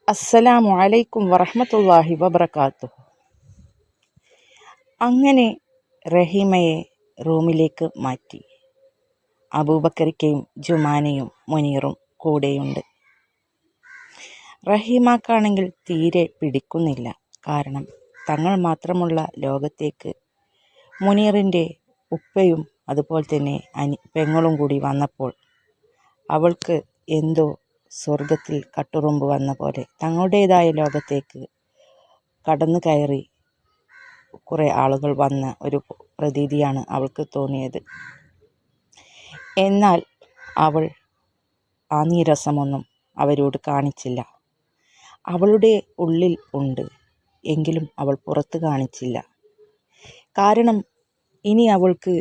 അസ്സലാമു അലൈക്കും വറഹ്മത്തുള്ളാഹി വബറകാതുഹു. അങ്ങനെ റഹീമയെ റൂമിലേക്ക് മാറ്റി. അബൂബക്കറിക്കയും ജുമാനയും മുനീറും കൂടെയുണ്ട്. റഹീമാക്കാണെങ്കിൽ തീരെ പിടിക്കുന്നില്ല. കാരണം തങ്ങൾ മാത്രമുള്ള ലോകത്തേക്ക് മുനീറിൻ്റെ ഉപ്പയും അതുപോലെ തന്നെ പെങ്ങളും കൂടി വന്നപ്പോൾ അവൾക്ക് എന്തോ സ്വർഗത്തിൽ കട്ടുറുമ്പ് വന്ന പോലെ തങ്ങളുടേതായ ലോകത്തേക്ക് കടന്നു കയറി കുറേ ആളുകൾ വന്ന ഒരു പ്രതീതിയാണ് അവൾക്ക് തോന്നിയത്. എന്നാൽ അവൾ ആ നീരസമൊന്നും അവരോട് കാണിച്ചില്ല. അവളുടെ ഉള്ളിൽ ഉണ്ട്, എങ്കിലും അവൾ പുറത്ത് കാണിച്ചില്ല. കാരണം ഇനി അവൾക്ക്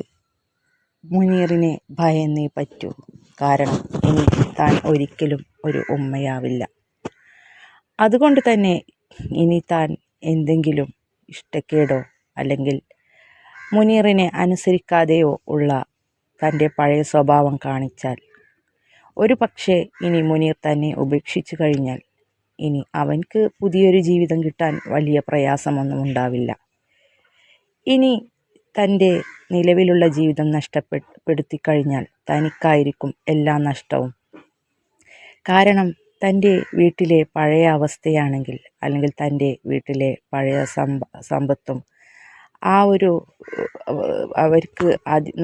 മുനീറിനെ ഭയന്നേ പറ്റൂ. കാരണം ഇനി താൻ ഒരിക്കലും ഒരു ഉമ്മയാവില്ല. അതുകൊണ്ട് തന്നെ ഇനി താൻ എന്തെങ്കിലും ഇഷ്ടക്കേടോ അല്ലെങ്കിൽ മുനീറിനെ അനുസരിക്കാതെയോ ഉള്ള തൻ്റെ പഴയ സ്വഭാവം കാണിച്ചാൽ, ഒരു പക്ഷേ ഇനി മുനീർ തന്നെ ഉപേക്ഷിച്ചു കഴിഞ്ഞാൽ ഇനി അവൻക്ക് പുതിയൊരു ജീവിതം കിട്ടാൻ വലിയ പ്രയാസമൊന്നും ഉണ്ടാവില്ല. ഇനി തൻ്റെ നിലവിലുള്ള ജീവിതം നഷ്ടപ്പെടുത്തി കഴിഞ്ഞാൽ തനിക്കായിരിക്കും എല്ലാ നഷ്ടവും. കാരണം തൻ്റെ വീട്ടിലെ പഴയ അവസ്ഥയാണെങ്കിൽ അല്ലെങ്കിൽ തൻ്റെ വീട്ടിലെ പഴയ സമ്പത്തും ആ ഒരു അവർക്ക്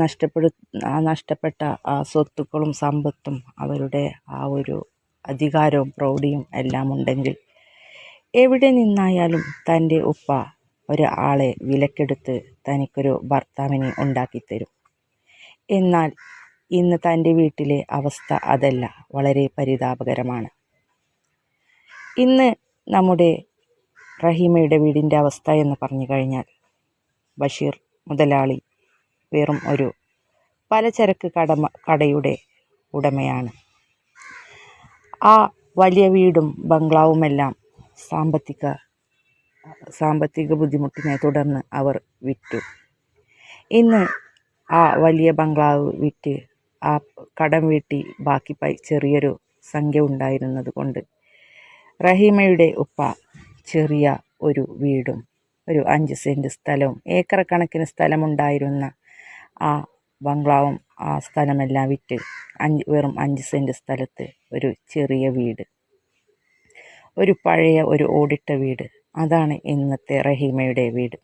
നഷ്ടപ്പെട്ട ആ സ്വത്തുക്കളും സമ്പത്തും അവരുടെ ആ ഒരു അധികാരവും പ്രൗഢിയും എല്ലാം ഉണ്ടെങ്കിൽ എവിടെ നിന്നായാലും തൻ്റെ ഉപ്പ ഒരാളെ വിലക്കെടുത്ത് തനിക്കൊരു ഭർത്താവിനെ ഉണ്ടാക്കിത്തരും. എന്നാൽ ഇന്ന് തൻ്റെ വീട്ടിലെ അവസ്ഥ അതല്ല, വളരെ പരിതാപകരമാണ്. ഇന്ന് നമ്മുടെ റഹീമയുടെ വീടിൻ്റെ അവസ്ഥ എന്ന് പറഞ്ഞു കഴിഞ്ഞാൽ, ബഷീർ മുതലാളി വെറും ഒരു പലചരക്ക് കടയുടെ ഉടമയാണ്. ആ വലിയ വീടും ബംഗ്ലാവുമെല്ലാം സാമ്പത്തിക ബുദ്ധിമുട്ടിനെ തുടർന്ന് അവർ വിറ്റു. ഇന്ന് ആ വലിയ ബംഗ്ലാവ് വിറ്റ് ആ കടം വീട്ടി ബാക്കി ചെറിയൊരു സംഖ്യ ഉണ്ടായിരുന്നത് കൊണ്ട് റഹീമയുടെ ഉപ്പ ചെറിയ ഒരു വീടും ഒരു 5 സെൻറ്റ് സ്ഥലവും ഏക്കർ കണക്കിന് സ്ഥലമുണ്ടായിരുന്ന ആ ബംഗ്ലാവും ആ സ്ഥലമെല്ലാം വിറ്റ് വെറും 5 സെൻറ്റ് സ്ഥലത്ത് ഒരു ചെറിയ വീട്, ഒരു പഴയ ഒരു ഓടിട്ട വീട്, അതാണ് ഇന്നത്തെ റഹീമയുടെ വീട്.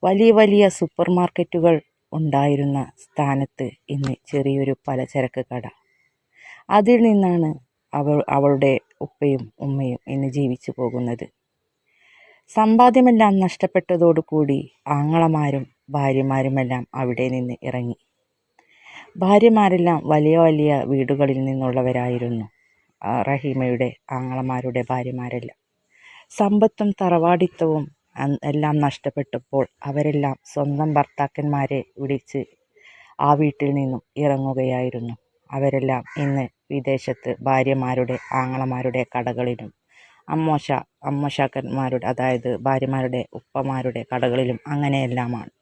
വലിയ വലിയ സൂപ്പർ മാർക്കറ്റുകൾ ഉണ്ടായിരുന്ന സ്ഥാനത്ത് ഇന്ന് ചെറിയൊരു പലചരക്ക് കട. അതിൽ നിന്നാണ് അവളുടെ ഉപ്പയും ഉമ്മയും ഇന്ന് ജീവിച്ചു പോകുന്നത്. സമ്പാദ്യമെല്ലാം നഷ്ടപ്പെട്ടതോടുകൂടി ആങ്ങളമാരും ഭാര്യമാരുമെല്ലാം അവിടെ നിന്ന് ഇറങ്ങി. ഭാര്യമാരെല്ലാം വലിയ വലിയ വീടുകളിൽ നിന്നുള്ളവരായിരുന്നു. റഹീമയുടെ ആങ്ങളമാരുടെ ഭാര്യമാരെല്ലാം സമ്പത്തും തറവാടിത്തവും എല്ലാം നഷ്ടപ്പെട്ടപ്പോൾ അവരെല്ലാം സ്വന്തം ഭർത്താക്കന്മാരെ വിളിച്ച് ആ വീട്ടിൽ നിന്നും ഇറങ്ങുകയായിരുന്നു. അവരെല്ലാം ഇന്ന് വിദേശത്ത് ഭാര്യമാരുടെ ആങ്ങളമാരുടെ കടകളിലും അമ്മോശാക്കന്മാരുടെ അതായത് ഭാര്യമാരുടെ ഉപ്പമാരുടെ കടകളിലും അങ്ങനെയെല്ലാമാണ്.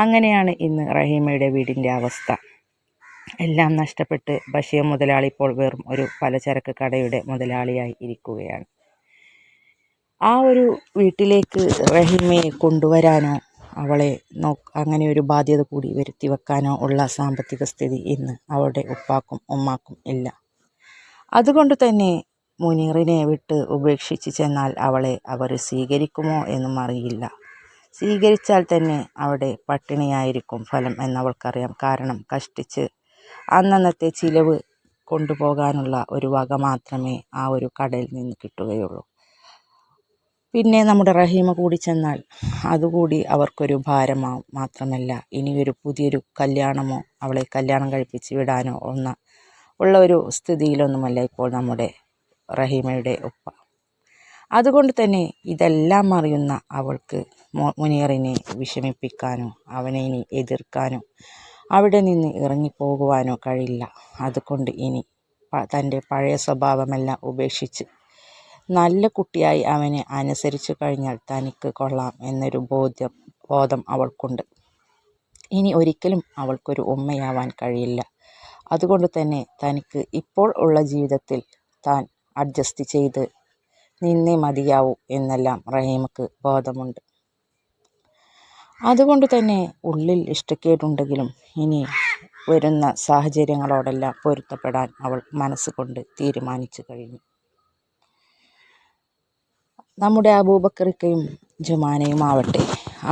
അങ്ങനെയാണ് ഇന്ന് റഹീമയുടെ വീടിൻ്റെ അവസ്ഥ. എല്ലാം നഷ്ടപ്പെട്ട് ബഷീർ മുതലാളി ഇപ്പോൾ വെറും ഒരു പലചരക്ക് കടയുടെ മുതലാളിയായി ഇരിക്കുകയാണ്. ആ ഒരു വീട്ടിലേക്ക് റഹീമയെ കൊണ്ടുവരാനോ അവളെ അങ്ങനെ ഒരു ബാധ്യത കൂടി വരുത്തി വെക്കാനോ ഉള്ള സാമ്പത്തിക സ്ഥിതി ഇന്ന് അവളുടെ ഉപ്പാക്കും ഉമ്മാക്കും ഇല്ല. അതുകൊണ്ട് തന്നെ മുനീറിനെ വിട്ട് ഉപേക്ഷിച്ച് ചെന്നാൽ അവളെ അവർ സ്വീകരിക്കുമോ എന്നും അറിയില്ല. സ്വീകരിച്ചാൽ തന്നെ അവിടെ പട്ടിണിയായിരിക്കും ഫലം എന്നവൾക്കറിയാം. കാരണം കഷ്ടിച്ച് അന്നന്നത്തെ ചിലവ് കൊണ്ടുപോകാനുള്ള ഒരു വക മാത്രമേ ആ ഒരു കടയിൽ നിന്ന് കിട്ടുകയുള്ളൂ. പിന്നെ നമ്മുടെ റഹീമ കൂടി ചെന്നാൽ അതുകൂടി അവർക്കൊരു ഭാരമാവും. മാത്രമല്ല ഇനിയൊരു പുതിയൊരു കല്യാണമോ അവളെ കല്യാണം കഴിപ്പിച്ച് വിടാനോ ഉള്ള ഒരു സ്ഥിതിയിലൊന്നുമല്ല ഇപ്പോൾ നമ്മുടെ റഹീമയുടെ ഉപ്പ. അതുകൊണ്ട് തന്നെ ഇതെല്ലാം അറിയുന്ന അവൾക്ക് മുനീറിനെ വിഷമിപ്പിക്കാനോ അവനെ ഇനി എതിർക്കാനോ അവിടെ നിന്ന് ഇറങ്ങിപ്പോകുവാനോ കഴിയില്ല. അതുകൊണ്ട് ഇനി തൻ്റെ പഴയ സ്വഭാവമെല്ലാം ഉപേക്ഷിച്ച് നല്ല കുട്ടിയായി അവനെ അനുസരിച്ചു കഴിഞ്ഞാൽ തനിക്ക് കൊള്ളാം എന്നൊരു ബോധം അവൾക്കുണ്ട്. ഇനി ഒരിക്കലും അവൾക്കൊരു ഉമ്മയാവാൻ കഴിയില്ല. അതുകൊണ്ട് തന്നെ തനിക്ക് ഇപ്പോൾ ഉള്ള ജീവിതത്തിൽ താൻ അഡ്ജസ്റ്റ് ചെയ്ത് നിന്നേ മതിയാവൂ എന്നെല്ലാം റഹീമക്ക് ബോധമുണ്ട്. അതുകൊണ്ട് തന്നെ ഉള്ളിൽ ഇഷ്ടക്കേടുണ്ടെങ്കിലും ഇനി വരുന്ന സാഹചര്യങ്ങളോടെല്ലാം പൊരുത്തപ്പെടാൻ അവൾ മനസ്സുകൊണ്ട് തീരുമാനിച്ചു കഴിഞ്ഞു. നമ്മുടെ അബൂബക്കറിക്കയും ജുമാനയും ആവട്ടെ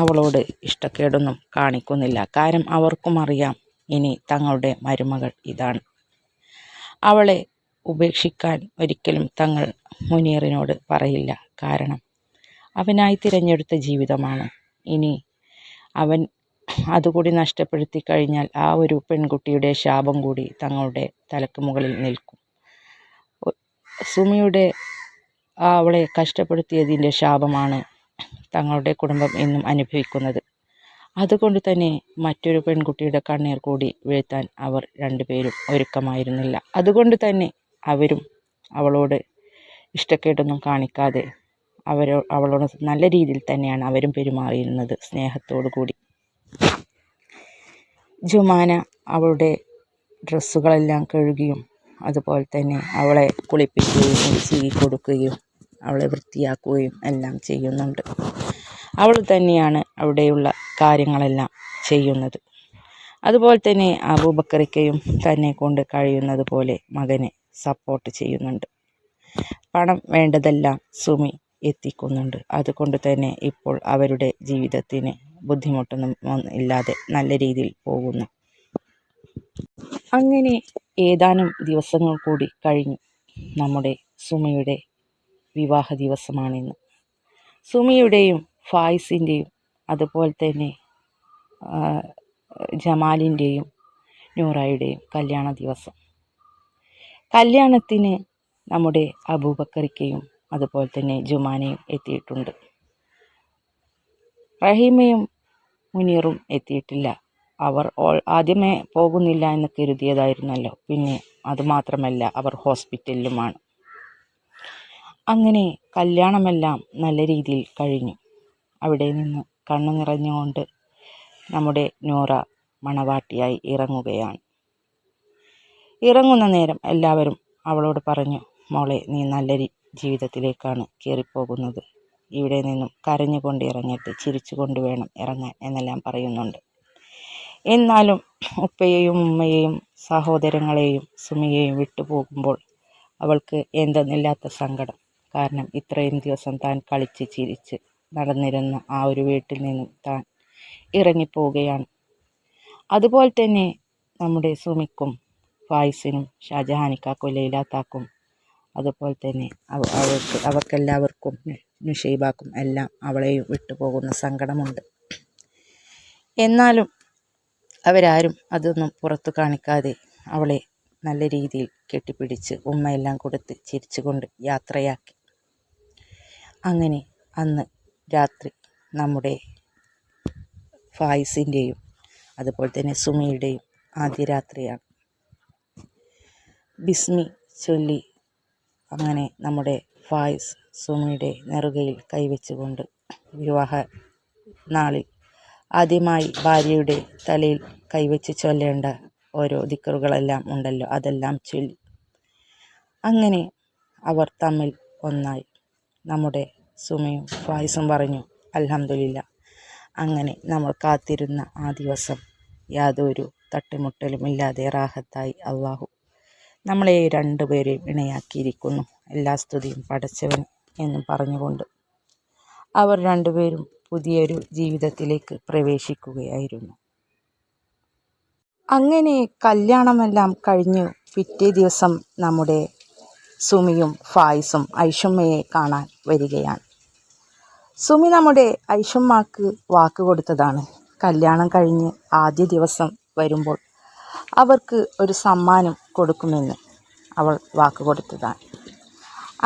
അവളോട് ഇഷ്ടക്കേടൊന്നും കാണിക്കുന്നില്ല. കാരണം അവർക്കും അറിയാം ഇനി തങ്ങളുടെ മരുമകൾ ഇതാണ്. അവളെ ഉപേക്ഷിക്കാൻ ഒരിക്കലും തങ്ങൾ മുനീറിനോട് പറയില്ല. കാരണം അവനായി തിരഞ്ഞെടുത്ത ജീവിതമാണ്. ഇനി അവൻ അതുകൂടി നഷ്ടപ്പെടുത്തി കഴിഞ്ഞാൽ ആ ഒരു പെൺകുട്ടിയുടെ ശാപം കൂടി തങ്ങളുടെ തലക്ക് മുകളിൽ നിൽക്കും. സുമിയുടെ അവളെ കഷ്ടപ്പെടുത്തിയതിൻ്റെ ശാപമാണ് തങ്ങളുടെ കുടുംബം എന്നും അനുഭവിക്കുന്നത്. അതുകൊണ്ട് തന്നെ മറ്റൊരു പെൺകുട്ടിയുടെ കണ്ണീർ കൂടി വീഴ്ത്താൻ അവർ രണ്ടുപേരും ഒരുക്കമായിരുന്നില്ല. അതുകൊണ്ട് തന്നെ അവരും അവളോട് ഇഷ്ടക്കേടൊന്നും കാണിക്കാതെ അവളോട് നല്ല രീതിയിൽ തന്നെയാണ് അവരും പെരുമാറിയിരുന്നത്, സ്നേഹത്തോടു കൂടി. ജുമാന അവളുടെ ഡ്രസ്സുകളെല്ലാം കഴുകിയും അതുപോലെ തന്നെ അവളെ കുളിപ്പിക്കുകയും ചീകി കൊടുക്കുകയും അവളെ വൃത്തിയാക്കുകയും എല്ലാം ചെയ്യുന്നുണ്ട്. അവൾ തന്നെയാണ് അവിടെയുള്ള കാര്യങ്ങളെല്ലാം ചെയ്യുന്നത്. അതുപോലെ തന്നെ അബൂബക്കറിക്കയും തന്നെ കൊണ്ട് കഴിയുന്നത് പോലെ മകനെ സപ്പോർട്ട് ചെയ്യുന്നുണ്ട്. പണം വേണ്ടതെല്ലാം സുമി എത്തിക്കുന്നുണ്ട്. അതുകൊണ്ട് തന്നെ ഇപ്പോൾ അവരുടെ ജീവിതത്തിന് ബുദ്ധിമുട്ടൊന്നും ഇല്ലാതെ നല്ല രീതിയിൽ പോകുന്നു. അങ്ങനെ ഏതാനും ദിവസങ്ങൾ കൂടി കഴിഞ്ഞു. നമ്മുടെ സുമിയുടെ വിവാഹ ദിവസമാണിന്ന്. സുമിയുടെയും ഫായിസിൻ്റെയും അതുപോലെ തന്നെ ജമാലിൻ്റെയും നൂറയുടെയും കല്യാണ ദിവസം. കല്യാണത്തിന് നമ്മുടെ അബൂബക്കറിക്കയും അതുപോലെ തന്നെ ജുമാനയും എത്തിയിട്ടുണ്ട്. റഹീമയും മുനീറും എത്തിയിട്ടില്ല. അവർ ആദ്യമേ പോകുന്നില്ല എന്ന് കരുതിയതായിരുന്നല്ലോ. പിന്നെ അതുമാത്രമല്ല, അവർ ഹോസ്പിറ്റലിലുമാണ്. അങ്ങനെ കല്യാണമെല്ലാം നല്ല രീതിയിൽ കഴിഞ്ഞു. അവിടെ നിന്ന് കണ്ണു നിറഞ്ഞുകൊണ്ട് നമ്മുടെ നൂറ മണവാട്ടിയായി ഇറങ്ങുകയാണ്. ഇറങ്ങുന്ന നേരം എല്ലാവരും അവളോട് പറഞ്ഞു, മോളെ, നീ നല്ല ജീവിതത്തിലേക്കാണ് കയറിപ്പോകുന്നത്. ഇവിടെ നിന്നും കരഞ്ഞുകൊണ്ട് ഇറങ്ങിയിട്ട് ചിരിച്ചുകൊണ്ട് വേണം ഇറങ്ങാൻ എന്നെല്ലാം പറയുന്നുണ്ട്. എന്നാലും ഉപ്പയെയും ഉമ്മയെയും സഹോദരങ്ങളെയും സുമിയെയും വിട്ടുപോകുമ്പോൾ അവൾക്ക് എന്തെന്നില്ലാത്ത സങ്കടം. കാരണം ഇത്രയും ദിവസം താൻ കളിച്ച് ചിരിച്ച് നടന്നിരുന്ന ആ ഒരു വീട്ടിൽ നിന്നും താൻ ഇറങ്ങിപ്പോവുകയാണ്. അതുപോലെ തന്നെ നമ്മുടെ സുമിക്കും ഫായിസിനും ഷാജഹാനിക്കാക്കും ലൈലാത്താക്കും അതുപോലെ തന്നെ അവർക്കെല്ലാവർക്കും നുഷൈബാക്കും എല്ലാം അവളെയും വിട്ടുപോകുന്ന സങ്കടമുണ്ട്. എന്നാലും അവരാരും അതൊന്നും പുറത്തു കാണിക്കാതെ അവളെ നല്ല രീതിയിൽ കെട്ടിപ്പിടിച്ച് ഉമ്മയെല്ലാം കൊടുത്ത് ചിരിച്ചുകൊണ്ട് യാത്രയാക്കി. അങ്ങനെ അന്ന് രാത്രി നമ്മുടെ ഫായിസിൻ്റെയും അതുപോലെ തന്നെ സുമിയുടെയും ആദ്യ രാത്രിയാണ്. ബിസ്മി ചൊല്ലി അങ്ങനെ നമ്മുടെ ഫായിസ് സുമിയുടെ നെറുകയിൽ കൈവച്ചുകൊണ്ട് വിവാഹ നാളിൽ ആദ്യമായി ഭാര്യയുടെ തലയിൽ കൈവച്ച് ചൊല്ലേണ്ട ഓരോ ദിക്റുകളെല്ലാം ഉണ്ടല്ലോ, അതെല്ലാം ചൊല്ലി. അങ്ങനെ അവർ തമ്മിൽ ഒന്നായി. നമ്മുടെ സുമിയും ഫായിസും പറഞ്ഞു, അൽഹംദുലില്ലാ, അങ്ങനെ നമ്മൾ കാത്തിരുന്ന ആ ദിവസം യാതൊരു തട്ടിമുട്ടലും ഇല്ലാതെ റാഹത്തായി അള്ളാഹു നമ്മളെ രണ്ടുപേരെയും ഇണയാക്കിയിരിക്കുന്നു. എല്ലാ സ്തുതിയും പടച്ചവൻ എന്നും പറഞ്ഞുകൊണ്ട് അവർ രണ്ടുപേരും പുതിയൊരു ജീവിതത്തിലേക്ക് പ്രവേശിക്കുകയായിരുന്നു. അങ്ങനെ കല്യാണമെല്ലാം കഴിഞ്ഞു പിറ്റേ ദിവസം നമ്മുടെ സുമിയും ഫായിസും ഐഷുമ്മയെ കാണാൻ വരികയാണ്. സുമി നമ്മുടെ ഐഷുമ്മാക്ക് വാക്ക് കൊടുത്തതാണ്. കല്യാണം കഴിഞ്ഞ് ആദ്യ ദിവസം വരുമ്പോൾ അവർക്ക് ഒരു സമ്മാനം കൊടുക്കുമെന്ന് അവൾ വാക്ക് കൊടുത്തതാണ്.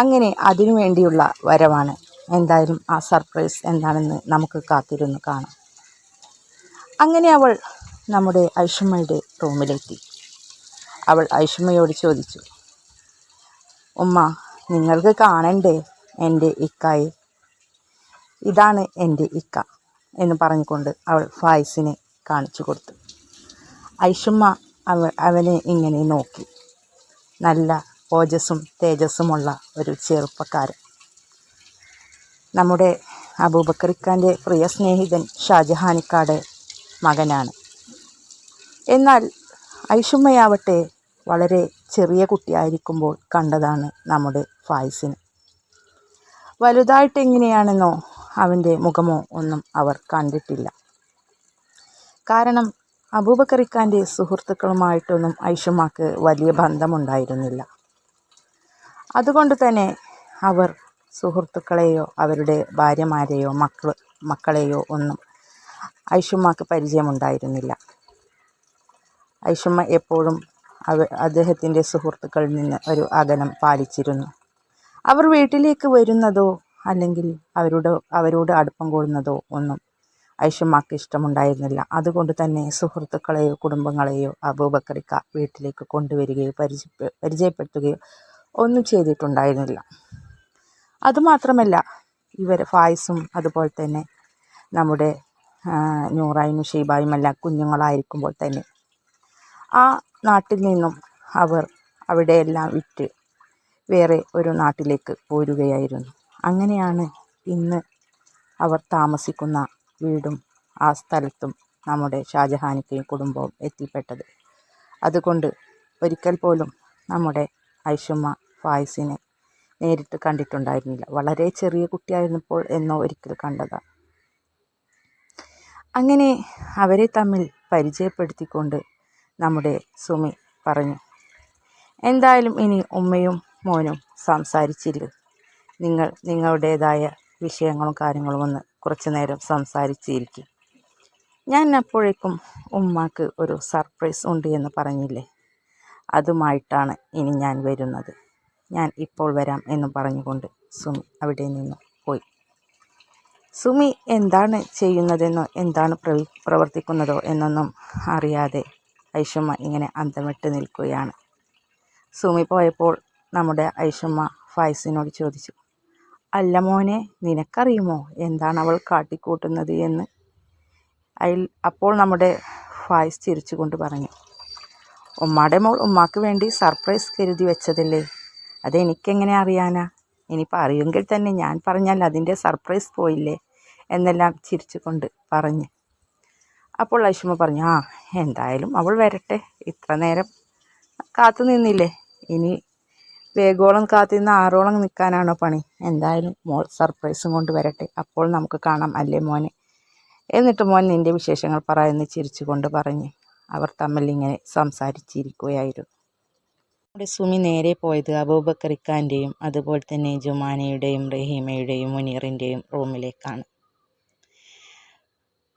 അങ്ങനെ അതിനു വേണ്ടിയുള്ള വരവാണ്. എന്തായാലും ആ സർപ്രൈസ് എന്താണെന്ന് നമുക്ക് കാത്തിരുന്ന് കാണാം. അങ്ങനെ അവൾ നമ്മുടെ ഐഷുമ്മയുടെ റൂമിലെത്തി. അവൾ ഐഷുമ്മയോട് ചോദിച്ചു, ഉമ്മ, നിങ്ങൾക്ക് കാണണ്ടേ എൻ്റെ ഇക്കായെ? ഇതാണ് എൻ്റെ ഇക്ക എന്ന് പറഞ്ഞുകൊണ്ട് അവൾ ഫായിസിനെ കാണിച്ചു കൊടുത്തു. ഐഷുമ്മ അവനെ ഇങ്ങനെ നോക്കി. നല്ല ഓജസ്സും തേജസ്സുമുള്ള ഒരു ചെറുപ്പക്കാരൻ. നമ്മുടെ അബൂബക്കറിക്കാൻ്റെ പ്രിയ സ്നേഹിതൻ ഷാജഹാനിക്കാടെ മകനാണ്. എന്നാൽ ഐഷുമ്മയാവട്ടെ വളരെ ചെറിയ കുട്ടിയായിരിക്കുമ്പോൾ കണ്ടതാണ് നമ്മുടെ ഫായിസിനെ. വലുതായിട്ട് എങ്ങനെയാണെന്നോ അവൻ്റെ മുഖമോ ഒന്നും അവർ കണ്ടിട്ടില്ല. കാരണം അബൂബക്കറിക്കാൻ്റെ സുഹൃത്തുക്കളുമായിട്ടൊന്നും ഐഷുമ്മക്ക് വലിയ ബന്ധമുണ്ടായിരുന്നില്ല. അതുകൊണ്ട് തന്നെ അവർ സുഹൃത്തുക്കളെയോ അവരുടെ ഭാര്യമാരെയോ മക്കളെയോ ഒന്നും ഐഷുമ്മക്ക് പരിചയമുണ്ടായിരുന്നില്ല. ഐഷുമ്മ എപ്പോഴും അദ്ദേഹത്തിൻ്റെ സുഹൃത്തുക്കളിൽ നിന്ന് ഒരു അകലം പാലിച്ചിരുന്നു. അവർ വീട്ടിലേക്ക് വരുന്നതോ അല്ലെങ്കിൽ അവരോട് അടുപ്പം കൂടുന്നതോ ഒന്നും ഐഷുമ്മക്ക് ഇഷ്ടമുണ്ടായിരുന്നില്ല. അതുകൊണ്ട് തന്നെ സുഹൃത്തുക്കളെയോ കുടുംബങ്ങളെയോ അബൂബക്കറിക്ക വീട്ടിലേക്ക് കൊണ്ടുവരികയോ പരിചയപ്പെടുത്തുകയോ ഒന്നും ചെയ്തിട്ടുണ്ടായിരുന്നില്ല. അതുമാത്രമല്ല, ഇവർ ഫായിസും അതുപോലെ തന്നെ നമ്മുടെ നൂറായും ഷീബായും എല്ലാം കുഞ്ഞുങ്ങളായിരിക്കുമ്പോൾ തന്നെ ആ നാട്ടിൽ നിന്നും അവർ അവിടെയെല്ലാം വിറ്റ് വേറെ ഒരു നാട്ടിലേക്ക് പോരുകയായിരുന്നു. അങ്ങനെയാണ് ഇന്ന് അവർ താമസിക്കുന്ന വീടും ആ സ്ഥലത്തും നമ്മുടെ ഷാജഹാനിക്കയും കുടുംബവും എത്തിപ്പെട്ടത്. അതുകൊണ്ട് ഒരിക്കൽ പോലും നമ്മുടെ ഐഷുമ്മ ഫായിസിനെ നേരിട്ട് കണ്ടിട്ടുണ്ടായിരുന്നില്ല. വളരെ ചെറിയ കുട്ടിയായിരുന്നപ്പോൾ എന്നോ ഒരിക്കൽ കണ്ടതാണ്. അങ്ങനെ അവരെ തമ്മിൽ പരിചയപ്പെടുത്തിക്കൊണ്ട് നമ്മുടെ സുമി പറഞ്ഞു, എന്തായാലും ഇനി ഉമ്മയും മോനും സംസാരിച്ചില്ല. നിങ്ങളുടേതായ വിഷയങ്ങളും കാര്യങ്ങളും ഒന്ന് കുറച്ചു നേരം സംസാരിച്ചിരിക്കും. ഞാൻ അപ്പോഴേക്കും ഉമ്മാക്ക് ഒരു സർപ്രൈസ് ഉണ്ട് എന്ന് പറഞ്ഞില്ലേ, അതുമായിട്ടാണ് ഇനി ഞാൻ വരുന്നത്. ഞാൻ ഇപ്പോൾ വരാം എന്ന് പറഞ്ഞുകൊണ്ട് സുമി അവിടെ നിന്നും പോയി. സുമി എന്താണ് ചെയ്യുന്നതെന്നോ എന്താണ് പ്രവർത്തിക്കുന്നതോ എന്നൊന്നും അറിയാതെ ഐഷുമ്മ ഇങ്ങനെ അന്തം വിട്ട് നിൽക്കുകയാണ്. സുമി പോയപ്പോൾ നമ്മുടെ ഐഷുമ്മ ഫായിസിനോട് ചോദിച്ചു, അല്ല മോനെ, നിനക്കറിയുമോ എന്താണ് അവൾ കാട്ടിക്കൂട്ടുന്നത് എന്ന്? അപ്പോൾ നമ്മുടെ ഫായിസ് ചിരിച്ചുകൊണ്ട് പറഞ്ഞു, ഉമ്മാടെ മോൾ ഉമ്മാക്ക് വേണ്ടി സർപ്രൈസ് കരുതി വെച്ചതല്ലേ, അതെനിക്കെങ്ങനെ അറിയാനാ? ഇനിയിപ്പോൾ അറിയുമെങ്കിൽ തന്നെ ഞാൻ പറഞ്ഞാൽ അതിൻ്റെ സർപ്രൈസ് പോയില്ലേ എന്നെല്ലാം ചിരിച്ചുകൊണ്ട് പറഞ്ഞ്. അപ്പോൾ ഐഷുമ്മ പറഞ്ഞു, എന്തായാലും അവൾ വരട്ടെ, ഇത്ര നേരം കാത്തു നിന്നില്ലേ, ഇനി വേഗോളം കാത്തുനിന്ന് ആറോളം നിൽക്കാനാണോ പണി? എന്തായാലും മോൾ സർപ്രൈസും കൊണ്ട് വരട്ടെ, അപ്പോൾ നമുക്ക് കാണാം അല്ലേ മോനെ? എന്നിട്ട് മോൻ നിൻ്റെ വിശേഷങ്ങൾ പറയുന്ന ചിരിച്ചുകൊണ്ട് പറഞ്ഞ് അവർ തമ്മിൽ ഇങ്ങനെ സംസാരിച്ചിരിക്കുകയായിരുന്നു. നമ്മുടെ സുമി നേരെ പോയത് അബൂബക്കറിക്കാൻ്റെയും അതുപോലെ തന്നെ ജുമാനയുടെയും റഹീമയുടെയും മുനീറിൻ്റെയും റൂമിലേക്കാണ്.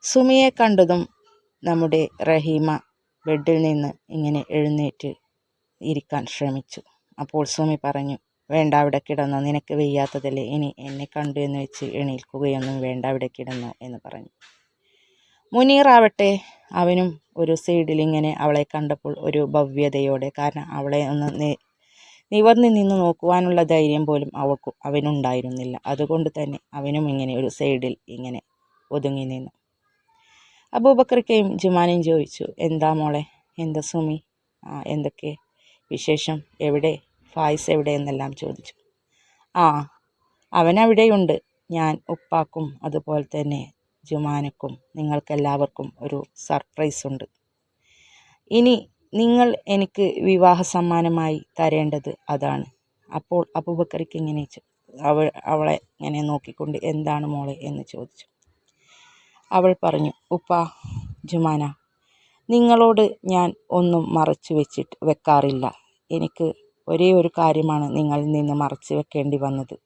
സുമിയെ കണ്ടതും നമ്മുടെ റഹീമ ബെഡിൽ നിന്ന് ഇങ്ങനെ എഴുന്നേറ്റ് ഇരിക്കാൻ ശ്രമിച്ചു. അപ്പോൾ സുമി പറഞ്ഞു, വേണ്ട, അവിടെ കിടന്നോ, നിനക്ക് വയ്യാത്തതല്ലേ, ഇനി എന്നെ കണ്ടു എന്ന് വെച്ച് എണീൽക്കുകയൊന്നും വേണ്ട, അവിടെ കിടന്നോ എന്ന് പറഞ്ഞു. മുനീറാവട്ടെ അവനും ഒരു സൈഡിൽ ഇങ്ങനെ അവളെ കണ്ടപ്പോൾ ഒരു ഭവ്യതയോടെ, കാരണം അവളെ ഒന്ന് നിവർന്ന് നിന്ന് നോക്കുവാനുള്ള ധൈര്യം പോലും അവനുണ്ടായിരുന്നില്ല. അതുകൊണ്ട് തന്നെ അവനും ഇങ്ങനെ ഒരു സൈഡിൽ ഇങ്ങനെ ഒതുങ്ങി നിന്നു. അബൂബക്കറിക്കയും ജുമാനയും ചോദിച്ചു, എന്താ മോളെ, എന്താ സുമി, എന്തൊക്കെ വിശേഷം, എവിടെ ഫായിസ് എവിടെ എന്നെല്ലാം ചോദിച്ചു. അവനവിടെയുണ്ട്, ഞാൻ ഉപ്പാക്കും അതുപോലെ തന്നെ ജുമാനക്കും നിങ്ങൾക്കെല്ലാവർക്കും ഒരു സർപ്രൈസ് ഉണ്ട്. ഇനി നിങ്ങൾ എനിക്ക് വിവാഹ സമ്മാനമായി തരേണ്ടത് അതാണ്. അപ്പോൾ അബൂബക്കറിക്ക് ഇങ്ങനെ അവളെ ഇങ്ങനെ നോക്കിക്കൊണ്ട് എന്താണ് മോളെ എന്ന് ചോദിച്ചു. അവൾ പറഞ്ഞു, ഉപ്പാ, ജുമാന, നിങ്ങളോട് ഞാൻ ഒന്നും മറച്ചു വെക്കാറില്ല. എനിക്ക് ഒരേ ഒരു കാര്യമാണ് നിങ്ങളിൽ നിന്ന് മറച്ചു വെക്കേണ്ടി വന്നത്.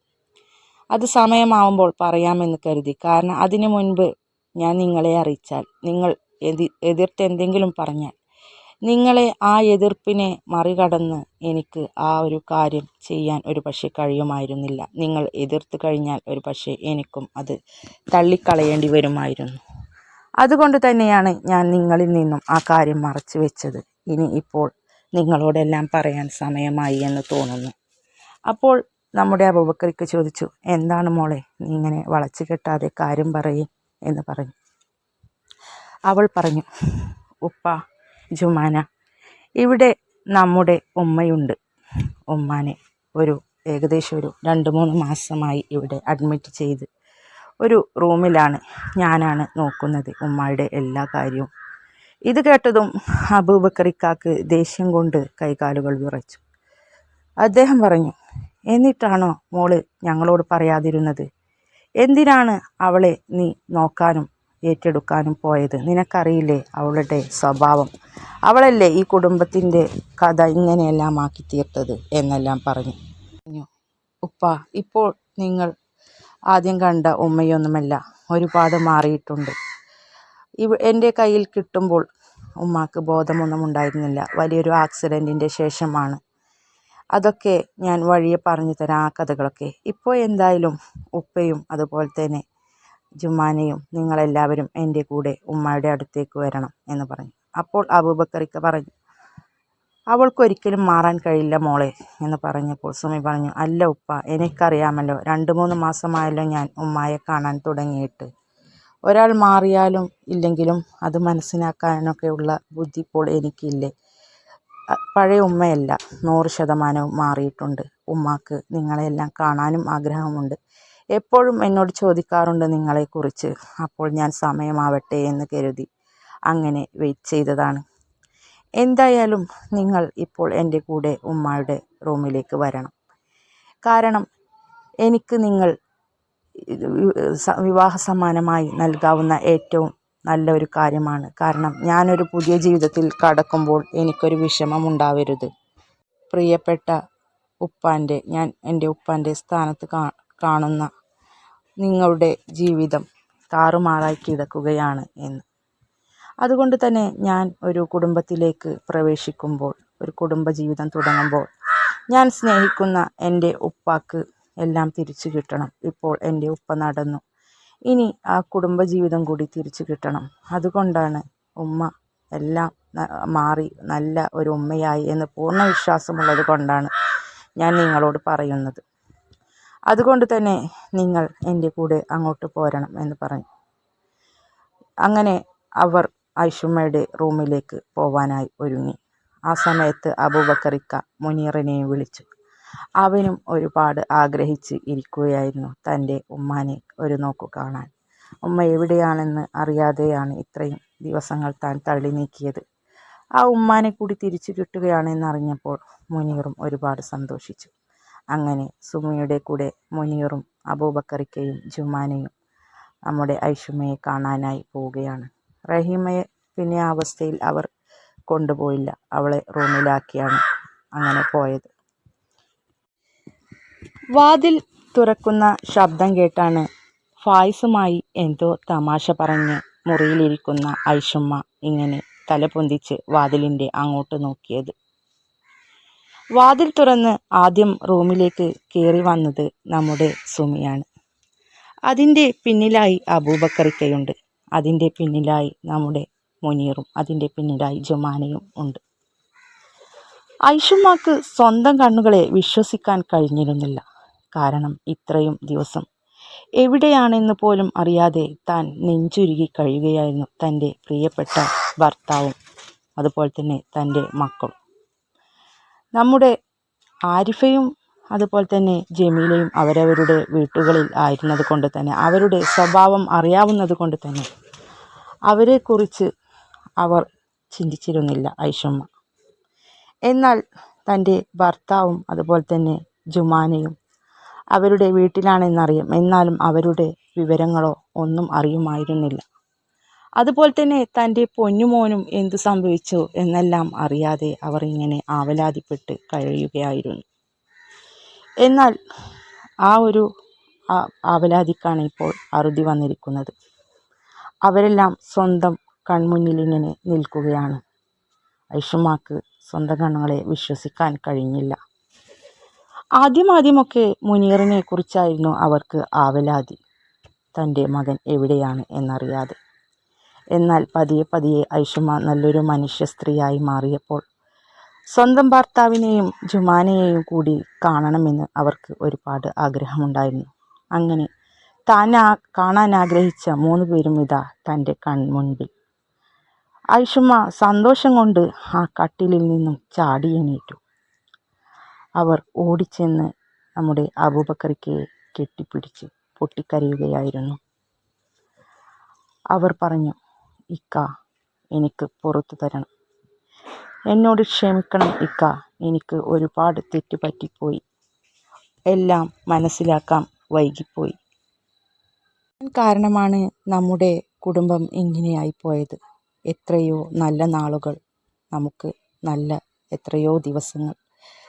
അത് സമയമാവുമ്പോൾ പറയാമെന്ന് കരുതി. കാരണം അതിനു മുൻപ് ഞാൻ നിങ്ങളെ അറിയിച്ചാൽ, നിങ്ങൾ എതിർത്തെന്തെങ്കിലും പറഞ്ഞാൽ, നിങ്ങളെ ആ എതിർപ്പിനെ മറികടന്ന് എനിക്ക് ആ ഒരു കാര്യം ചെയ്യാൻ ഒരു പക്ഷേ കഴിയുമായിരുന്നില്ല. നിങ്ങൾ എതിർത്ത് കഴിഞ്ഞാൽ ഒരു പക്ഷേ എനിക്കും അത് തള്ളിക്കളയേണ്ടി വരുമായിരുന്നു. അതുകൊണ്ട് തന്നെയാണ് ഞാൻ നിങ്ങളിൽ നിന്നും ആ കാര്യം മറച്ചു വെച്ചത്. ഇനി ഇപ്പോൾ നിങ്ങളോടെല്ലാം പറയാൻ സമയമായി എന്ന് തോന്നുന്നു. അപ്പോൾ നമ്മുടെ അബൂബക്കറിക്ക് ചോദിച്ചു, എന്താണ് മോളെ, നീ ഇങ്ങനെ വളച്ചു കെട്ടാതെ കാര്യം പറയേ എന്ന് പറഞ്ഞു. അവൾ പറഞ്ഞു, ഉപ്പ, ജുമാന, ഇവിടെ നമ്മുടെ ഉമ്മയുണ്ട്. ഉമ്മാനെ ഏകദേശം ഒരു 2-3 മാസമായി ഇവിടെ അഡ്മിറ്റ് ചെയ്ത് ഒരു റൂമിലാണ് ഞാനാണ് നോക്കുന്നത് ഉമ്മായുടെ എല്ലാ കാര്യവും. ഇത് കേട്ടതും അബൂബക്കറിക്കാക്ക് ദേഷ്യം കൊണ്ട് കൈകാലുകൾ വിറച്ചു. അദ്ദേഹം പറഞ്ഞു, എന്നിട്ടാണോ മോള് ഞങ്ങളോട് പറയാതിരുന്നത്? എന്തിനാണ് അവളെ നീ നോക്കാനും ഏറ്റെടുക്കാനും പോയത്? നിനക്കറിയില്ലേ അവളുടെ സ്വഭാവം? അവളല്ലേ ഈ കുടുംബത്തിൻ്റെ കഥ ഇങ്ങനെയെല്ലാം ആക്കി തീർത്തത് എന്നെല്ലാം പറഞ്ഞു. ഉപ്പ, ഇപ്പോൾ നിങ്ങൾ ആദ്യം കണ്ട ഉമ്മയൊന്നുമല്ല, ഒരുപാട് മാറിയിട്ടുണ്ട്. എൻ്റെ കയ്യിൽ കിട്ടുമ്പോൾ ഉമ്മാക്ക് ബോധമൊന്നും ഉണ്ടായിരുന്നില്ല. വലിയൊരു ആക്സിഡൻറ്റിൻ്റെ ശേഷമാണ്. അതൊക്കെ ഞാൻ വഴിയെ പറഞ്ഞു തരാം, ആ കഥകളൊക്കെ. ഇപ്പോൾ എന്തായാലും ഉപ്പയും അതുപോലെ തന്നെ ജുമാനയും നിങ്ങളെല്ലാവരും എൻ്റെ കൂടെ ഉമ്മയുടെ അടുത്തേക്ക് വരണം എന്ന് പറഞ്ഞു. അപ്പോൾ അബൂബക്കറിക്ക പറഞ്ഞു, അവൾക്കൊരിക്കലും മാറാൻ കഴിയില്ല മോളെ എന്ന് പറഞ്ഞപ്പോൾ സുമി പറഞ്ഞു, അല്ല ഉപ്പ, എനിക്കറിയാമല്ലോ, 2-3 മാസമായല്ലോ ഞാൻ ഉമ്മായെ കാണാൻ തുടങ്ങിയിട്ട്. ഒരാൾ മാറിയാലും ഇല്ലെങ്കിലും അത് മനസ്സിലാക്കാനൊക്കെയുള്ള ബുദ്ധി ഇപ്പോൾ എനിക്കില്ലേ. പഴയ ഉമ്മയല്ല, 100% മാറിയിട്ടുണ്ട്. ഉമ്മാക്ക് നിങ്ങളെല്ലാം കാണാനും ആഗ്രഹമുണ്ട്. എപ്പോഴും എന്നോട് ചോദിക്കാറുണ്ട് നിങ്ങളെക്കുറിച്ച്. അപ്പോൾ ഞാൻ സമയമാവട്ടെ എന്ന് കരുതി അങ്ങനെ വെയിറ്റ് ചെയ്തതാണ്. എന്തായാലും നിങ്ങൾ ഇപ്പോൾ എൻ്റെ കൂടെ ഉമ്മായുടെ റൂമിലേക്ക് വരണം. കാരണം എനിക്ക് നിങ്ങൾ വിവാഹ സമ്മാനമായി നൽകാവുന്ന ഏറ്റവും നല്ലൊരു കാര്യമാണ്. കാരണം ഞാനൊരു പുതിയ ജീവിതത്തിൽ കടക്കുമ്പോൾ എനിക്കൊരു വിഷമം ഉണ്ടാവരുത്. പ്രിയപ്പെട്ട ഞാൻ എൻ്റെ ഉപ്പാൻ്റെ സ്ഥാനത്ത് കാണുന്ന നിങ്ങളുടെ ജീവിതം താറുമാറായി കിടക്കുകയാണ് എന്ന്. അതുകൊണ്ട് തന്നെ ഞാൻ ഒരു കുടുംബത്തിലേക്ക് പ്രവേശിക്കുമ്പോൾ, ഒരു കുടുംബജീവിതം തുടങ്ങുമ്പോൾ, ഞാൻ സ്നേഹിക്കുന്ന എൻ്റെ ഉപ്പാക്ക് എല്ലാം തിരിച്ചു കിട്ടണം. ഇപ്പോൾ എൻ്റെ ഉപ്പ നടന്നു, ഇനി ആ കുടുംബജീവിതം കൂടി തിരിച്ചു കിട്ടണം. അതുകൊണ്ടാണ് ഉമ്മ എല്ലാം മാറി നല്ല ഒരു ഉമ്മയായി എന്ന് പൂർണ്ണ വിശ്വാസമുള്ളത് കൊണ്ടാണ് ഞാൻ നിങ്ങളോട് പറയുന്നത്. അതുകൊണ്ട് തന്നെ നിങ്ങൾ എൻ്റെ കൂടെ അങ്ങോട്ട് പോരണം എന്ന് പറഞ്ഞു. അങ്ങനെ അവർ ഐഷുമ്മയുടെ റൂമിലേക്ക് പോവാനായി ഒരുങ്ങി. ആ സമയത്ത് അബൂബക്കറിക്ക മുനീറിനെയും വിളിച്ചു. അവനും ഒരുപാട് ആഗ്രഹിച്ച് ഇരിക്കുകയായിരുന്നു തൻ്റെ ഉമ്മാനെ ഒരു നോക്കു കാണാൻ. ഉമ്മ എവിടെയാണെന്ന് അറിയാതെയാണ് ഇത്രയും ദിവസങ്ങൾ താൻ തള്ളി നീക്കിയത്. ആ ഉമ്മാനെ കൂടി തിരിച്ചു കിട്ടുകയാണെന്നറിഞ്ഞപ്പോൾ മുനീറും ഒരുപാട് സന്തോഷിച്ചു. അങ്ങനെ സുമിയുടെ കൂടെ മുനീറും അബൂബക്കറിക്കയും ജുമാനയും നമ്മുടെ ഐഷുമ്മയെ കാണാനായി പോവുകയാണ്. റഹീമയെ പിന്നെ ആ അവസ്ഥയിൽ അവർ കൊണ്ടുപോയില്ല. അവളെ റൂമിലാക്കിയാണ് അങ്ങനെ പോയത്. വാതിൽ തുറക്കുന്ന ശബ്ദം കേട്ടാണ് ഫായിസുമായി എന്തോ തമാശ പറഞ്ഞ് മുറിയിലിരിക്കുന്ന ഐഷുമ്മ ഇങ്ങനെ തലപൊന്തിച്ച് വാതിലിൻ്റെ അങ്ങോട്ട് നോക്കിയത്. വാതിൽ തുറന്ന് ആദ്യം റൂമിലേക്ക് കയറി വന്നത് നമ്മുടെ സുമിയാണ്. അതിൻ്റെ പിന്നിലായി അബൂബക്കറിക്കയുണ്ട്. അതിൻ്റെ പിന്നിലായി നമ്മുടെ മുനീറും, അതിൻ്റെ പിന്നിലായി ജുമാനയും ഉണ്ട്. ഐഷുമ്മക്ക് സ്വന്തം കണ്ണുകളെ വിശ്വസിക്കാൻ കഴിഞ്ഞിരുന്നില്ല. കാരണം ഇത്രയും ദിവസം എവിടെയാണെന്ന് പോലും അറിയാതെ താൻ നെഞ്ചുരുകി കഴിയുകയായിരുന്നു തൻ്റെ പ്രിയപ്പെട്ട ഭർത്താവും അതുപോലെ തന്നെ തൻ്റെ മക്കളും. നമ്മുടെ ആരിഫയും അതുപോലെ തന്നെ ജമീലയും അവരവരുടെ വീട്ടുകളിൽ ആയിരുന്നത് കൊണ്ട് തന്നെ, അവരുടെ സ്വഭാവം അറിയാവുന്നത് കൊണ്ട് തന്നെ അവരെക്കുറിച്ച് അവർ ചിന്തിച്ചിരുന്നില്ല ഐഷുമ്മ. എന്നാൽ തൻ്റെ ഭർത്താവും അതുപോലെ തന്നെ ജുമാനയും അവരുടെ വീട്ടിലാണെന്നറിയാം, എന്നാലും അവരുടെ വിവരങ്ങളോ ഒന്നും അറിയുമായിരുന്നില്ല. അതുപോലെ തന്നെ തൻ്റെ പൊന്നുമോനും എന്തു സംഭവിച്ചു എന്നെല്ലാം അറിയാതെ അവർ ഇങ്ങനെ ആവലാതിപ്പെട്ട് കഴിയുകയായിരുന്നു. എന്നാൽ ആ ഒരു ആവലാതിക്കാണ് ഇപ്പോൾ അറുതി വന്നിരിക്കുന്നത്. അവരെല്ലാം സ്വന്തം കൺമുന്നിൽ ഇങ്ങനെ നിൽക്കുകയാണ്. ഐഷുമ്മക്ക് സ്വന്തം കണ്ണുകളെ വിശ്വസിക്കാൻ കഴിഞ്ഞില്ല. ആദ്യമൊക്കെ മുനീറിനെ കുറിച്ചായിരുന്നു അവർക്ക് ആവലാതി, തൻ്റെ മകൻ എവിടെയാണ് എന്നറിയാതെ. എന്നാൽ പതിയെ ഐഷുമ്മ നല്ലൊരു മനുഷ്യ സ്ത്രീയായി മാറിയപ്പോൾ സ്വന്തം ഭർത്താവിനെയും ജുമാനയെയും കൂടി കാണണമെന്ന് അവർക്ക് ഒരുപാട് ആഗ്രഹമുണ്ടായിരുന്നു. അങ്ങനെ താൻ കാണാൻ ആഗ്രഹിച്ച 3 പേരും ഇതാ തൻ്റെ കൺമുൻപിൽ. ഐഷുമ്മ സന്തോഷം കൊണ്ട് ആ കട്ടിലിൽ നിന്നും ചാടി എണീറ്റു. അവർ ഓടിച്ചെന്ന് നമ്മുടെ അബൂബക്കറിക്കയെ കെട്ടിപ്പിടിച്ച് പൊട്ടിക്കരയുകയായിരുന്നു. അവർ പറഞ്ഞു, ഇക്ക, എനിക്ക് പുറത്തു തരണം. എന്നോട് ക്ഷമിക്കണം ഇക്ക, എനിക്ക് ഒരുപാട് തെറ്റ് പറ്റിപ്പോയി. എല്ലാം മനസ്സിലാക്കാൻ വൈകിപ്പോയി. കാരണമാണ് നമ്മുടെ കുടുംബം ഇങ്ങനെയായിപ്പോയത്. എത്രയോ നല്ല നാളുകൾ, നമുക്ക് നല്ല എത്രയോ ദിവസങ്ങൾ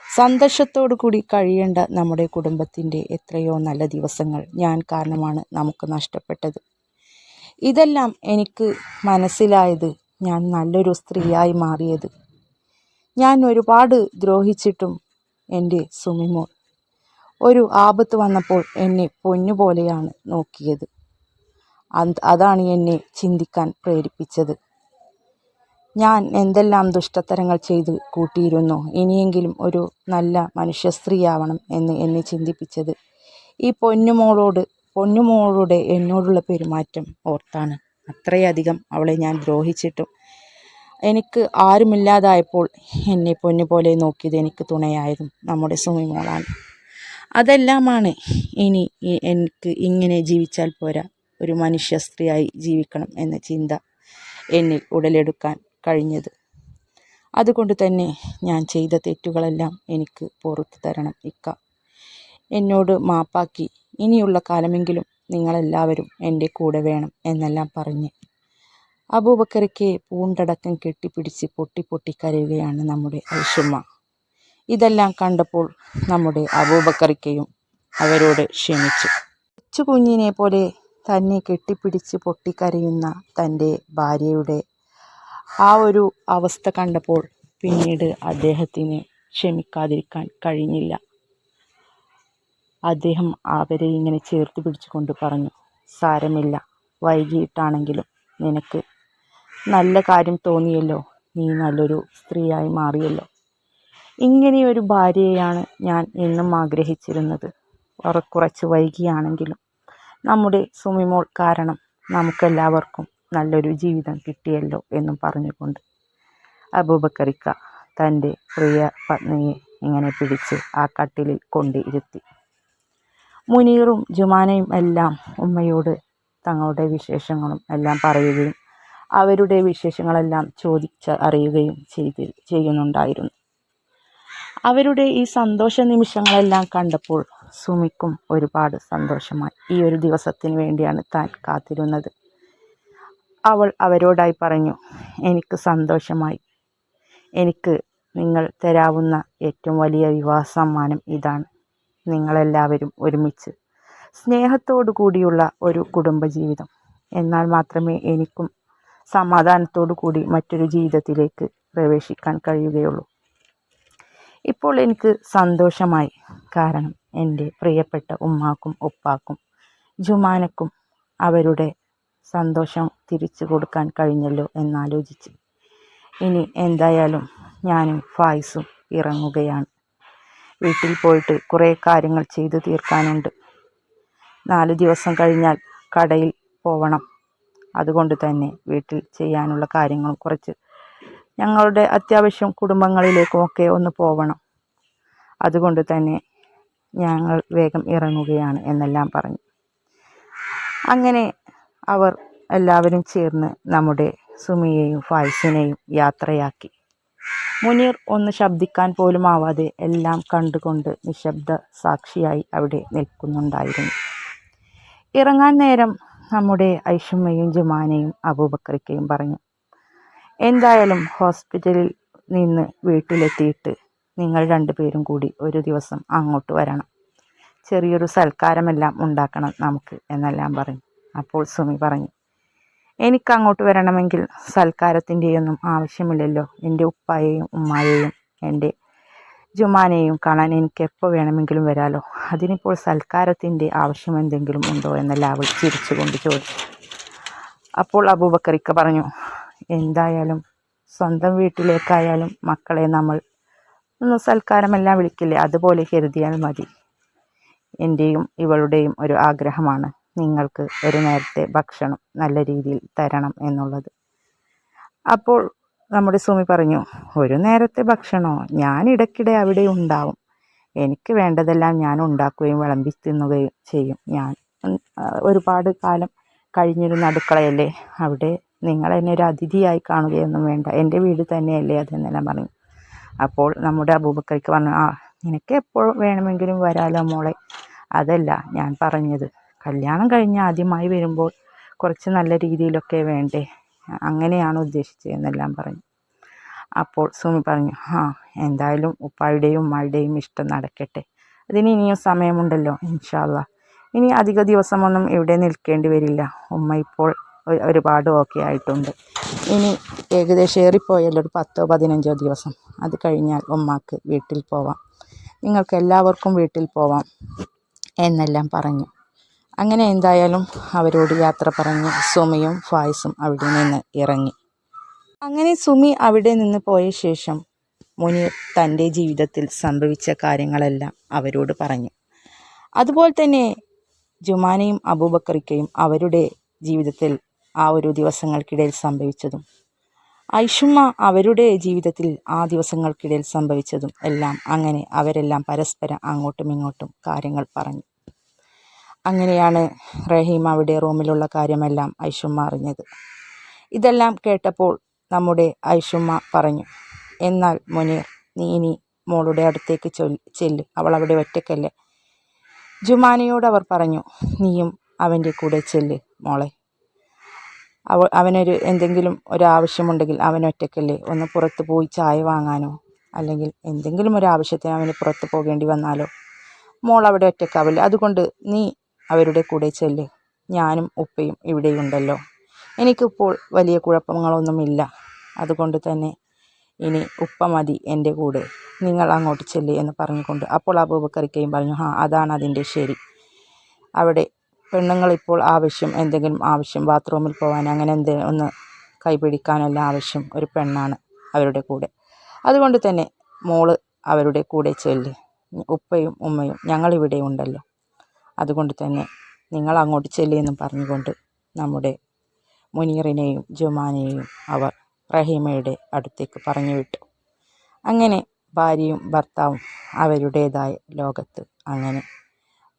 സന്തോഷത്തോടു കൂടി കഴിയേണ്ട നമ്മുടെ കുടുംബത്തിൻ്റെ എത്രയോ നല്ല ദിവസങ്ങൾ ഞാൻ കാരണമാണ് നമുക്ക് നഷ്ടപ്പെട്ടത്. ഇതെല്ലാം എനിക്ക് മനസ്സിലായത് ഞാൻ നല്ലൊരു സ്ത്രീയായി മാറിയത്. ഞാൻ ഒരുപാട് ദ്രോഹിച്ചിട്ടും എൻ്റെ സുമിമോൾ ഒരു ആപത്ത് വന്നപ്പോൾ എന്നെ പൊന്നുപോലെയാണ് നോക്കിയത്. അതാണ് എന്നെ ചിന്തിക്കാൻ പ്രേരിപ്പിച്ചത്. ഞാൻ എന്തെല്ലാം ദുഷ്ടത്തരങ്ങൾ ചെയ്ത് കൂട്ടിയിരുന്നു. ഇനിയെങ്കിലും ഒരു നല്ല മനുഷ്യ സ്ത്രീയാവണം എന്ന് എന്നെ ചിന്തിപ്പിച്ചത് ഈ പൊന്നുമോളുടെ എന്നോടുള്ള പെരുമാറ്റം ഓർത്താണ്. അത്രയധികം അവളെ ഞാൻ ദ്രോഹിച്ചിട്ടും എനിക്ക് ആരുമില്ലാതായപ്പോൾ എന്നെ പൊന്നുപോലെ നോക്കിയത് എനിക്ക് തുണയായതും നമ്മുടെ സുമിമോളാണ്. അതെല്ലാമാണ് ഇനി എനിക്ക് ഇങ്ങനെ ജീവിച്ചാൽ പോരാ, ഒരു മനുഷ്യ സ്ത്രീയായി ജീവിക്കണം എന്ന ചിന്ത എന്നിൽ ഉടലെടുക്കാൻ കഴിഞ്ഞത്. അതുകൊണ്ട് തന്നെ ഞാൻ ചെയ്ത തെറ്റുകളെല്ലാം എനിക്ക് പുറത്തു തരണം ഇക്ക. എന്നോട് മാപ്പാക്കി ഇനിയുള്ള കാലമെങ്കിലും നിങ്ങളെല്ലാവരും എൻ്റെ കൂടെ വേണം എന്നെല്ലാം പറഞ്ഞ് അബൂബക്കറിക്ക് പൂണ്ടടക്കം കെട്ടിപ്പിടിച്ച് പൊട്ടി കരയുകയാണ് നമ്മുടെ ഐഷുമ്മ. ഇതെല്ലാം കണ്ടപ്പോൾ നമ്മുടെ അബൂബക്കറിക്കയും അവരോട് ക്ഷമിച്ചു. കൊച്ചു കുഞ്ഞിനെ പോലെ തന്നെ കെട്ടിപ്പിടിച്ച് പൊട്ടിക്കരയുന്ന തൻ്റെ ഭാര്യയുടെ ആ ഒരു അവസ്ഥ കണ്ടപ്പോൾ പിന്നീട് അദ്ദേഹത്തിന് ക്ഷമിക്കാതിരിക്കാൻ കഴിഞ്ഞില്ല. അദ്ദേഹം അവരെ ഇങ്ങനെ ചേർത്ത് പിടിച്ചുകൊണ്ട് പറഞ്ഞു, സാരമില്ല, വൈകിട്ടാണെങ്കിലും നിനക്ക് നല്ല കാര്യം തോന്നിയല്ലോ, നീ നല്ലൊരു സ്ത്രീയായി മാറിയല്ലോ. ഇങ്ങനെയൊരു ഭാര്യയെയാണ് ഞാൻ എന്നും ആഗ്രഹിച്ചിരുന്നത്. കുറച്ച് വൈകിയാണെങ്കിലും നമ്മുടെ സുമിമോൾ കാരണം നമുക്കെല്ലാവർക്കും നല്ലൊരു ജീവിതം കിട്ടിയല്ലോ എന്നും പറഞ്ഞുകൊണ്ട് അബൂബക്കറിക്ക തൻ്റെ പ്രിയ പത്നിയെ ഇങ്ങനെ പിടിച്ച് ആ കട്ടിലിൽ കൊണ്ടിരുത്തി. മുനീറും ജുമാനയും എല്ലാം ഉമ്മയോട് തങ്ങളുടെ വിശേഷങ്ങളും എല്ലാം പറയുകയും അവരുടെ വിശേഷങ്ങളെല്ലാം അറിയുകയും ചെയ്യുന്നുണ്ടായിരുന്നു. അവരുടെ ഈ സന്തോഷ നിമിഷങ്ങളെല്ലാം കണ്ടപ്പോൾ സുമിക്കും ഒരുപാട് സന്തോഷമായി. ഈ ഒരു ദിവസത്തിന് വേണ്ടിയാണ് താൻ കാത്തിരുന്നത്. അവൾ അവരോടായി പറഞ്ഞു, എനിക്ക് സന്തോഷമായി. എനിക്ക് നിങ്ങൾ തരാവുന്ന ഏറ്റവും വലിയ വിവാഹ സമ്മാനം ഇതാണ്. നിങ്ങളെല്ലാവരും ഒരുമിച്ച് സ്നേഹത്തോടു കൂടിയുള്ള ഒരു കുടുംബജീവിതം. എന്നാൽ മാത്രമേ എനിക്കും സമാധാനത്തോടു കൂടി മറ്റൊരു ജീവിതത്തിലേക്ക് പ്രവേശിക്കാൻ കഴിയുകയുള്ളൂ. ഇപ്പോൾ എനിക്ക് സന്തോഷമായി. കാരണം എൻ്റെ പ്രിയപ്പെട്ട ഉമ്മാക്കും ഉപ്പാക്കും ജുമാനക്കും അവരുടെ സന്തോഷം തിരിച്ചു കൊടുക്കാൻ കഴിഞ്ഞല്ലോ എന്നാലോചിച്ച് ഇനി എന്തായാലും ഞാനും ഫായിസും ഇറങ്ങുകയാണ്. വീട്ടിൽ പോയിട്ട് കുറേ കാര്യങ്ങൾ ചെയ്തു തീർക്കാനുണ്ട്. 4 ദിവസം കഴിഞ്ഞാൽ കടയിൽ പോവണം. അതുകൊണ്ട് തന്നെ വീട്ടിൽ ചെയ്യാനുള്ള കാര്യങ്ങളും കുറച്ച് ഞങ്ങളുടെ അത്യാവശ്യം കുടുംബങ്ങളിലേക്കുമൊക്കെ ഒന്ന് പോവണം. അതുകൊണ്ട് തന്നെ ഞങ്ങൾ വേഗം ഇറങ്ങുകയാണ് എന്നെല്ലാം പറഞ്ഞു. അങ്ങനെ അവർ എല്ലാവരും ചേർന്ന് നമ്മുടെ സുമിയെയും ഫായിസിനെയും യാത്രയാക്കി. മുനീർ ഒന്ന് ശബ്ദിക്കാൻ പോലും ആവാതെ എല്ലാം കണ്ടുകൊണ്ട് നിശബ്ദ സാക്ഷിയായി അവിടെ നിൽക്കുന്നുണ്ടായിരുന്നു. ഇറങ്ങാൻ നേരം നമ്മുടെ ഐഷുമ്മയും ജുമാനയും അബൂബക്കറിക്കയും പറഞ്ഞു, എന്തായാലും ഹോസ്പിറ്റലിൽ നിന്ന് വീട്ടിലെത്തിയിട്ട് നിങ്ങൾ 2 പേരും കൂടി ഒരു ദിവസം അങ്ങോട്ട് വരണം. ചെറിയൊരു സൽക്കാരമെല്ലാം ഉണ്ടാക്കണം നമുക്ക് എന്നെല്ലാം പറഞ്ഞു. അപ്പോൾ സുമി പറഞ്ഞു, എനിക്ക് അങ്ങോട്ട് വരണമെങ്കിൽ സൽക്കാരത്തിൻ്റെയൊന്നും ആവശ്യമില്ലല്ലോ. എൻ്റെ ഉപ്പായെയും ഉമ്മായെയും എൻ്റെ ജുമാനെയും കാണാൻ എനിക്ക് എപ്പോൾ വേണമെങ്കിലും വരാമല്ലോ. അതിനിപ്പോൾ സൽക്കാരത്തിൻ്റെ ആവശ്യം എന്തെങ്കിലും ഉണ്ടോ എന്നെല്ലാം അവൾ ചിരിച്ചുകൊണ്ട് ചോദിച്ചു. അപ്പോൾ അബൂബക്കറിക്ക പറഞ്ഞു, എന്തായാലും സ്വന്തം വീട്ടിലേക്കായാലും മക്കളെ നമ്മൾ ഒന്ന് സൽക്കാരമെല്ലാം വിളിക്കില്ലേ, അതുപോലെ കരുതിയാൽ മതി. എൻ്റെയും ഇവളുടെയും ഒരു ആഗ്രഹമാണ് നിങ്ങൾക്ക് ഒരു നേരത്തെ ഭക്ഷണം നല്ല രീതിയിൽ തരണം എന്നുള്ളത്. അപ്പോൾ നമ്മുടെ സുമി പറഞ്ഞു, ഒരു നേരത്തെ ഭക്ഷണമോ? ഞാൻ ഇടയ്ക്കിടെ അവിടെ ഉണ്ടാവും. എനിക്ക് വേണ്ടതെല്ലാം ഞാൻ ഉണ്ടാക്കുകയും വിളമ്പി തിന്നുകയും ചെയ്യും. ഞാൻ ഒരുപാട് കാലം കഴിഞ്ഞിരുന്ന അടുക്കളയല്ലേ, അവിടെ നിങ്ങൾ എന്നെ ഒരു അതിഥിയായി കാണുകയൊന്നും വേണ്ട, എൻ്റെ വീട് തന്നെയല്ലേ അതെന്നെല്ലാം പറഞ്ഞു. അപ്പോൾ നമ്മുടെ അബൂബക്കർക്ക് പറഞ്ഞു, നിനക്ക് എപ്പോൾ വേണമെങ്കിലും വരാലോ മോളെ, അതല്ല ഞാൻ പറഞ്ഞത്, കല്യാണം കഴിഞ്ഞ് ആദ്യമായി വരുമ്പോൾ കുറച്ച് നല്ല രീതിയിലൊക്കെ വേണ്ടേ, അങ്ങനെയാണ് ഉദ്ദേശിച്ചതെന്നെല്ലാം പറഞ്ഞു. അപ്പോൾ സുമി പറഞ്ഞു, എന്തായാലും ഉപ്പായുടെയും ഉമ്മായുടെയും ഇഷ്ടം നടക്കട്ടെ, അതിന് ഇനിയും സമയമുണ്ടല്ലോ, ഇൻഷാ അല്ലാഹ്. ഇനി അധിക ദിവസമൊന്നും ഇവിടെ നിൽക്കേണ്ടി വരില്ല, ഉമ്മ ഇപ്പോൾ ഒരുപാട് ഓക്കെ ആയിട്ടുണ്ട്. ഇനി ഏകദേശം ഏറിപ്പോയാൽ ഒരു 10-15 ദിവസം, അത് കഴിഞ്ഞാൽ ഉമ്മാക്ക് വീട്ടിൽ പോവാം, നിങ്ങൾക്ക് എല്ലാവർക്കും വീട്ടിൽ പോവാം എന്നെല്ലാം പറഞ്ഞു. അങ്ങനെ എന്തായാലും അവരോട് യാത്ര പറഞ്ഞ് സുമിയും ഫായിസും അവിടെ നിന്ന് ഇറങ്ങി. അങ്ങനെ സുമി അവിടെ നിന്ന് പോയ ശേഷം മുനീർ തൻ്റെ ജീവിതത്തിൽ സംഭവിച്ച കാര്യങ്ങളെല്ലാം അവരോട് പറഞ്ഞു. അതുപോലെ തന്നെ ജുമാനയും അബൂബക്കറിക്കയും അവരുടെ ജീവിതത്തിൽ ആ ഒരു ദിവസങ്ങൾക്കിടയിൽ സംഭവിച്ചതും, ഐഷുമ്മ അവരുടെ ജീവിതത്തിൽ ആ ദിവസങ്ങൾക്കിടയിൽ സംഭവിച്ചതും എല്ലാം, അങ്ങനെ അവരെല്ലാം പരസ്പരം അങ്ങോട്ടും ഇങ്ങോട്ടും കാര്യങ്ങൾ പറഞ്ഞു. അങ്ങനെയാണ് റഹീം അവിടെ റൂമിലുള്ള കാര്യമെല്ലാം ഐഷുമ്മ അറിഞ്ഞത്. ഇതെല്ലാം കേട്ടപ്പോൾ നമ്മുടെ ഐഷുമ്മ പറഞ്ഞു, എന്നാൽ മുനീർ, നീ ഇനി മോളുടെ അടുത്തേക്ക് ചെല്ല്, അവൾ അവിടെ ഒറ്റയ്ക്കല്ലേ. ജുമാനയോട് അവർ പറഞ്ഞു, നീയും അവൻ്റെ കൂടെ ചെല്ല് മോളെ, അവനൊരു എന്തെങ്കിലും ഒരാവശ്യമുണ്ടെങ്കിൽ അവൻ ഒറ്റയ്ക്കല്ലേ, ഒന്ന് പുറത്ത് പോയി ചായ വാങ്ങാനോ അല്ലെങ്കിൽ എന്തെങ്കിലും ഒരു ആവശ്യത്തിന് അവന് പുറത്ത് പോകേണ്ടി വന്നാലോ, മോൾ അവിടെ ഒറ്റയ്ക്കാവില്ല, അതുകൊണ്ട് നീ അവരുടെ കൂടെ ചെല്ല്, ഞാനും ഉപ്പയും ഇവിടെയുണ്ടല്ലോ, എനിക്കിപ്പോൾ വലിയ കുഴപ്പങ്ങളൊന്നുമില്ല, അതുകൊണ്ട് തന്നെ ഇനി ഉപ്പ മതി എൻ്റെ കൂടെ, നിങ്ങൾ അങ്ങോട്ട് ചെല്ല് എന്ന് പറഞ്ഞുകൊണ്ട്. അപ്പോൾ അബൂബക്കറിക്കയും പറഞ്ഞു, അതാണ് അതിൻ്റെ ശരി, അവിടെ പെണ്ണുങ്ങളിപ്പോൾ എന്തെങ്കിലും ആവശ്യം ബാത്റൂമിൽ പോകാൻ അങ്ങനെ ഒന്ന് കൈപിടിക്കാനെല്ലാം ആവശ്യം ഒരു പെണ്ണാണ് അവരുടെ കൂടെ, അതുകൊണ്ട് തന്നെ മോള് അവരുടെ കൂടെ ചെല്ല്, ഉപ്പയും ഉമ്മയും ഞങ്ങളിവിടെ ഉണ്ടല്ലോ, അതുകൊണ്ട് തന്നെ നിങ്ങൾ അങ്ങോട്ട് ചെല്ല് എന്ന് പറഞ്ഞുകൊണ്ട് നമ്മുടെ മുനീറിനെയും ജുമാനെയും അവർ റഹീമയുടെ അടുത്തേക്ക് പറഞ്ഞു വിട്ടു. അങ്ങനെ ഭാര്യയും ഭർത്താവും അവരുടേതായ ലോകത്ത് അങ്ങനെ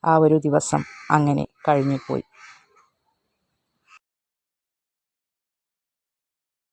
ആ ഒരു ദിവസം അങ്ങനെ കഴിഞ്ഞുപോയി.